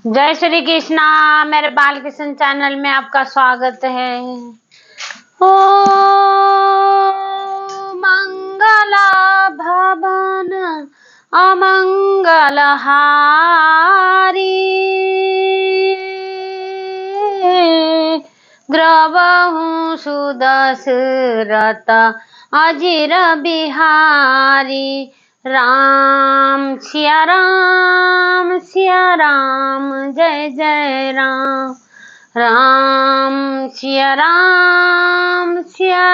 जय श्री कृष्णा। मेरे बाल किशन चैनल में आपका स्वागत है। ओ मंगला भवन अमंगल हारी, द्रवहु सुदशरथ अजिर बिहारी। राम सिया राम जय जय राम। राम सिया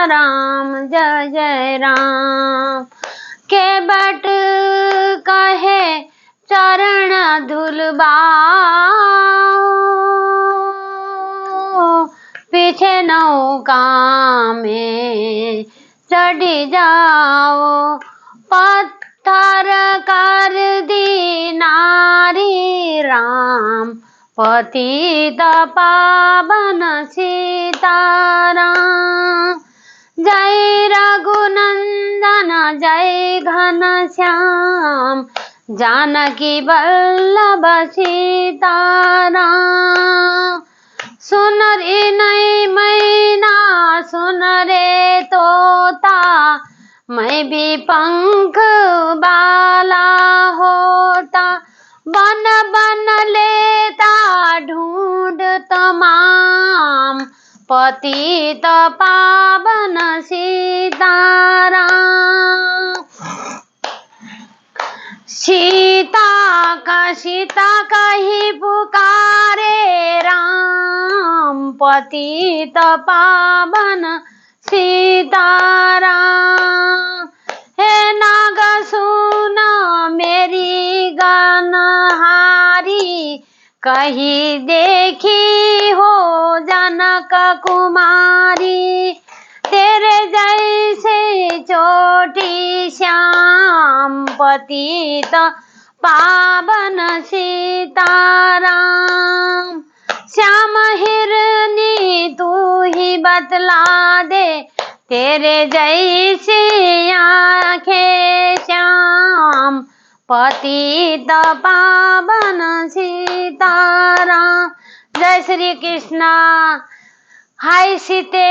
राम जय जय राम। के बट कहे चरण धुलबाओ, पीछे नौका में चढ़ी जाओ। पत्थर कर दी नारी राम, पतित पावन सीताराम। जय रघुनंदन जय घनश्याम, जानकी वल्लभ सीताराम। सुन रे नई मैना सुन रे तोता, मैं भी पंख बाला होता। बन बन लेता ढूंढ तमाम, पतित पावन सीताराम। सीता कही पुकारे राम, पतित पावन सीताराम। हे नाग सुन मेरी गनहारी, कही देखी हो जनक कुमारी। तेरे जैसे चोटी श्याम, पतित पावन सीताराम। श्याम हिरनी तू ही बतला दे, तेरे जैसी आंखें श्याम, पतित पावन सीताराम। जय श्री कृष्णा। हाय सीते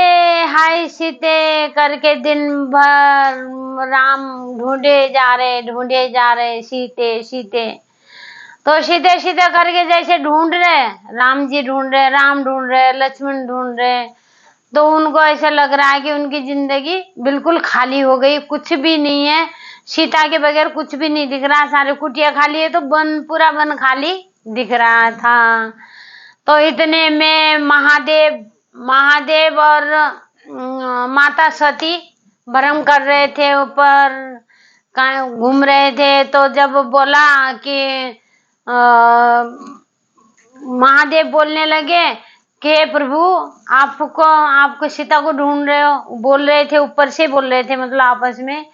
करके दिन भर राम ढूंढे जा रहे सीते। तो सीते करके जैसे ढूंढ रहे, राम जी ढूंढ रहे, राम ढूंढ रहे, लक्ष्मण ढूंढ रहे, तो उनको ऐसा लग रहा है कि उनकी जिंदगी बिल्कुल खाली हो गई, कुछ भी नहीं है। सीता के बगैर कुछ भी नहीं दिख रहा, सारे कुटिया खाली है, तो पूरा वन खाली दिख रहा था। तो इतने में महादेव और माता सती भ्रम कर रहे थे, ऊपर घूम रहे थे। तो जब बोला कि महादेव बोलने लगे कि प्रभु आपको सीता को ढूंढ रहे हो, बोल रहे थे, ऊपर से बोल रहे थे, मतलब आपस में।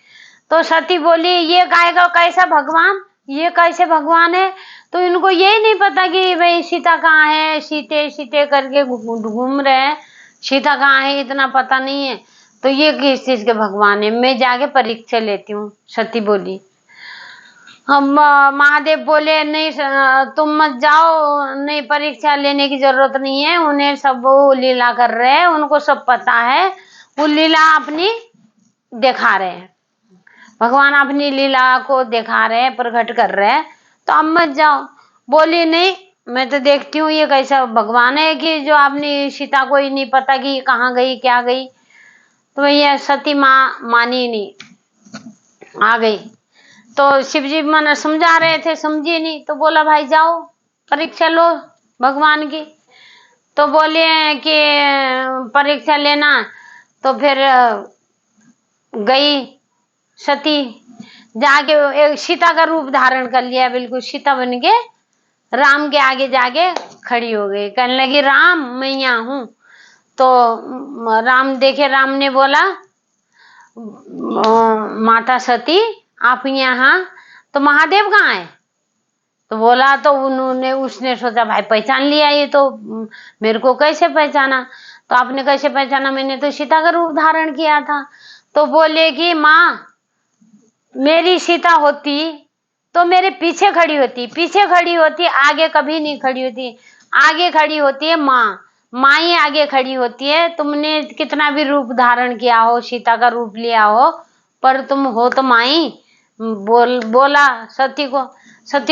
तो सती बोली ये कैसा भगवान, ये कैसे भगवान है। तो इनको यही नहीं पता कि भाई सीता कहाँ है, सीते करके घूम रहे हैं, सीता कहाँ है इतना पता नहीं है। तो ये किस चीज के भगवान है, मैं जाके परीक्षा लेती हूँ, सती बोली। हम महादेव बोले नहीं तुम मत जाओ, नहीं परीक्षा लेने की जरूरत नहीं है, उन्हें सब वो लीला कर रहे हैं, उनको सब पता है, वो लीला अपनी दिखा रहे हैं, भगवान अपनी लीला को दिखा रहे हैं, प्रकट कर रहे हैं, तो अब मत जाओ। बोली नहीं, मैं तो देखती हूँ ये कैसा भगवान है कि जो अपनी सीता को ही नहीं पता कि कहाँ गई क्या गई। तो भैया सती मानी नहीं, आ गई। तो शिव जी मन समझा रहे थे, समझी नहीं, तो बोला भाई जाओ परीक्षा लो भगवान की। तो बोले कि परीक्षा लेना, तो फिर गई सती, जाके एक सीता का रूप धारण कर लिया, बिल्कुल सीता बन के राम के आगे जाके खड़ी हो गई, कहने लगी राम मैं यहाँ हूँ। तो राम देखे, राम ने बोला माता सती आप यहाँ, तो महादेव कहाँ है। तो बोला, तो उसने सोचा भाई पहचान लिया, ये तो मेरे को कैसे पहचाना। तो आपने कैसे पहचाना, मैंने तो सीता का रूप धारण किया था। तो बोले कि माँ मेरी सीता होती तो मेरे पीछे खड़ी होती, आगे कभी नहीं खड़ी होती। आगे खड़ी होती है माँ, माँ ही आगे खड़ी होती है। तुमने कितना भी रूप धारण किया हो, सीता का रूप लिया हो, पर तुम हो तो माँ ही। बोला सती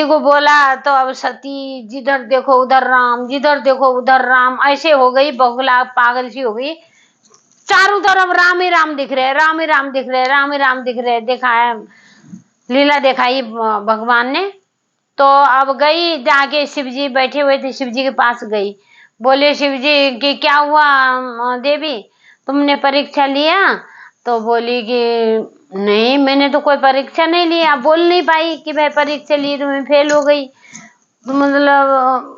को बोला। तो अब सती जिधर देखो उधर राम, जिधर देखो उधर राम, ऐसे हो गई, बगुला पागल सी हो गई। चारों तरफ राम ही राम दिख रहे, राम ही राम दिख रहे, राम ही राम दिख रहे। दिखाया, लीला दिखाई भगवान ने। तो अब गई, जाके शिव जी बैठे हुए थे, शिव जी के पास गई। बोले शिव जी कि क्या हुआ देवी, तुमने परीक्षा लिया? तो बोली कि नहीं, मैंने तो कोई परीक्षा नहीं लिया। बोल नहीं पाई कि भाई परीक्षा ली तो मैं फेल हो गई। तो मतलब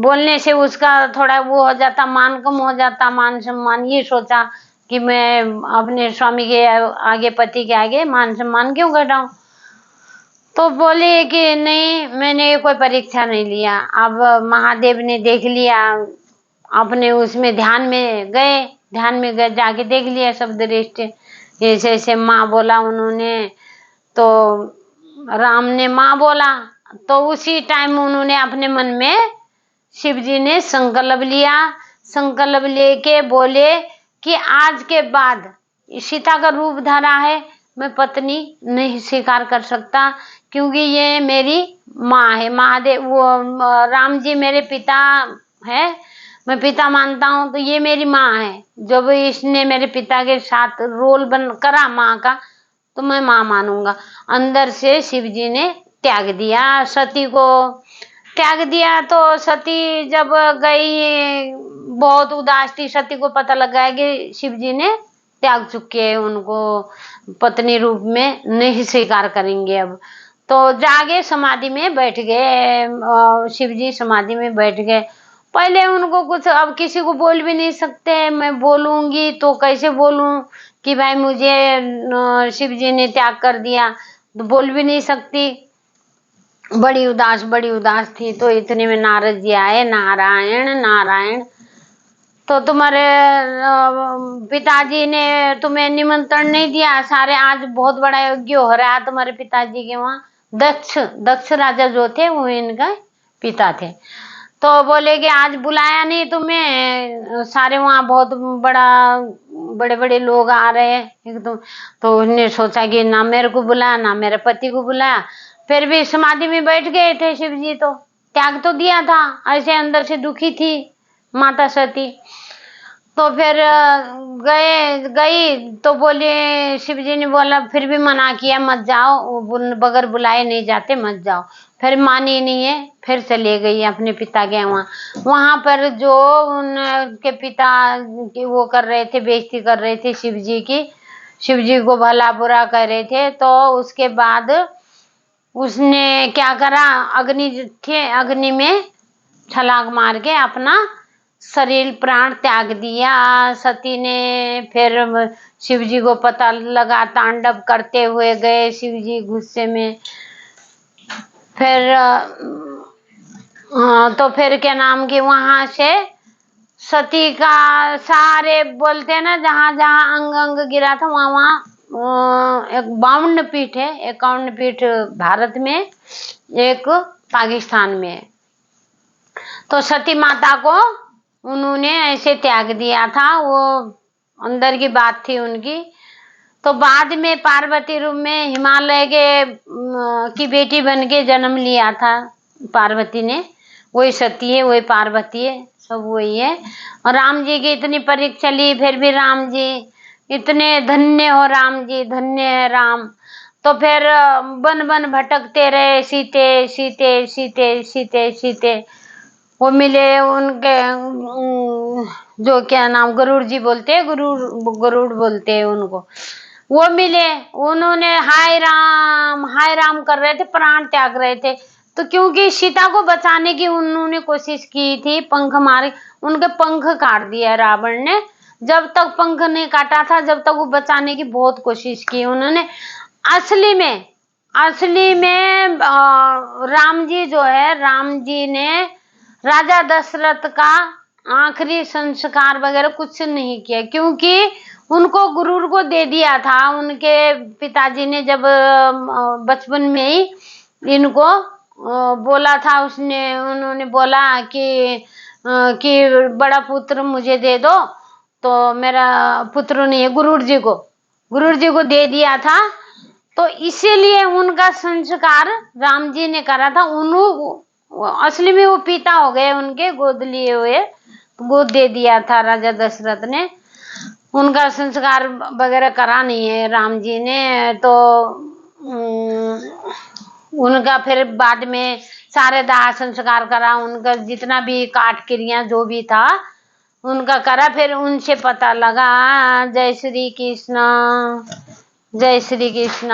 बोलने से उसका थोड़ा वो हो जाता, मान कम हो जाता, मान सम्मान। ये सोचा कि मैं अपने स्वामी के आगे, पति के आगे मान सम्मान क्यों घटाऊं। तो बोले कि नहीं, मैंने कोई परीक्षा नहीं लिया। अब महादेव ने देख लिया, अपने उसमें ध्यान में गए, जाके देख लिया शब्द दृष्टि, ऐसे ऐसे माँ बोला उन्होंने। तो राम ने माँ बोला, तो उसी टाइम उन्होंने अपने मन में, शिव जी ने संकल्प लेके बोले कि आज के बाद सीता का रूप धरा है, मैं पत्नी नहीं स्वीकार कर सकता, क्योंकि ये मेरी माँ है। महादेव वो राम जी मेरे पिता है, मैं पिता मानता हूँ, तो ये मेरी माँ है। जब इसने मेरे पिता के साथ रोल बन करा माँ का, तो मैं माँ मानूंगा। अंदर से शिव जी ने त्याग दिया, सती को त्याग दिया। तो सती जब गई, बहुत उदास थी। सती को पता लगा कि शिव जी ने त्याग चुके हैं, उनको पत्नी रूप में नहीं स्वीकार करेंगे अब। तो जागे समाधि में बैठ गए, शिव जी समाधि में बैठ गए। पहले उनको कुछ, अब किसी को बोल भी नहीं सकते, मैं बोलूंगी तो कैसे बोलूं कि भाई मुझे शिव जी ने त्याग कर दिया, तो बोल भी नहीं सकती। बड़ी उदास थी। तो इतने में नारद जी आए, नारायण नारायण, तो तुम्हारे पिताजी ने तुम्हें निमंत्रण नहीं दिया, सारे आज बहुत बड़ा यज्ञ हो रहा है तुम्हारे पिताजी के वहाँ। दक्ष राजा जो थे वो इनका पिता थे। तो बोले कि आज बुलाया नहीं तुम्हें, सारे वहाँ बहुत बड़े बड़े लोग आ रहे हैं एकदम। तो उन्होंने सोचा कि ना मेरे को बुलाया, ना मेरे पति को बुलाया, फिर भी समाधि में बैठ गए थे शिव जी। तो त्याग तो दिया था, ऐसे अंदर से दुखी थी माता सती। तो फिर गई तो बोले, शिव जी ने बोला, फिर भी मना किया, मत जाओ, बगैर बुलाए नहीं जाते, मत जाओ। फिर मानी नहीं है, फिर चले गई अपने पिता के वहां पर जो उनके पिता की वो कर रहे थे, बेइज्जती कर रहे थे शिव जी की, शिव जी को भला बुरा कर रहे थे। तो उसके बाद उसने क्या करा, अग्नि में छलांग मार के अपना शरीर प्राण त्याग दिया सती ने। फिर शिव जी को पता लगा, तांडव करते हुए गए शिव जी गुस्से में। फिर तो फिर क्या नाम की वहां से सती का सारे बोलते हैं ना, जहां जहां अंग अंग गिरा था वहां वहां एक 52 पीठ है, 51 पीठ भारत में, एक पाकिस्तान में है। तो सती माता को उन्होंने ऐसे त्याग दिया था, वो अंदर की बात थी उनकी। तो बाद में पार्वती रूप में हिमालय के की बेटी बन के जन्म लिया था पार्वती ने। वही सती है, वही पार्वती है, सब वही है। और राम जी की इतनी परीक्षा ली, फिर भी राम जी इतने धन्य हो, राम जी धन्य है राम। तो फिर बन बन भटकते रहे, सीते सीते सीते सीते सीते वो मिले उनके, जो क्या नाम, गरुड़ जी बोलते हैं, गरुड़ बोलते हैं उनको। वो मिले, उन्होंने हाय राम कर रहे थे, प्राण त्याग रहे थे। तो क्योंकि सीता को बचाने की उन्होंने कोशिश की थी, पंख मारे, उनके पंख काट दिया रावण ने। जब तक पंख नहीं काटा था, जब तक वो बचाने की बहुत कोशिश की उन्होंने। असली में राम जी जो है, राम जी ने राजा दशरथ का आखिरी संस्कार वगैरह कुछ नहीं किया, क्योंकि उनको गुरूर को दे दिया था उनके पिताजी ने, जब बचपन में ही इनको बोला था, उन्होंने बोला कि बड़ा पुत्र मुझे दे दो, तो मेरा पुत्र नहीं है, गुरुड़ जी को दे दिया था। तो इसीलिए उनका संस्कार राम जी ने करा था। असली में वो पिता हो गए, उनके गोद लिए हुए, गोद दे दिया था राजा दशरथ ने। उनका संस्कार वगैरह करा नहीं है राम जी ने। तो उनका फिर बाद में सारे दाह संस्कार करा, उनका जितना भी काट क्रिया जो भी था उनका करा। फिर उनसे पता लगा। जय श्री कृष्ण, जय श्री कृष्ण।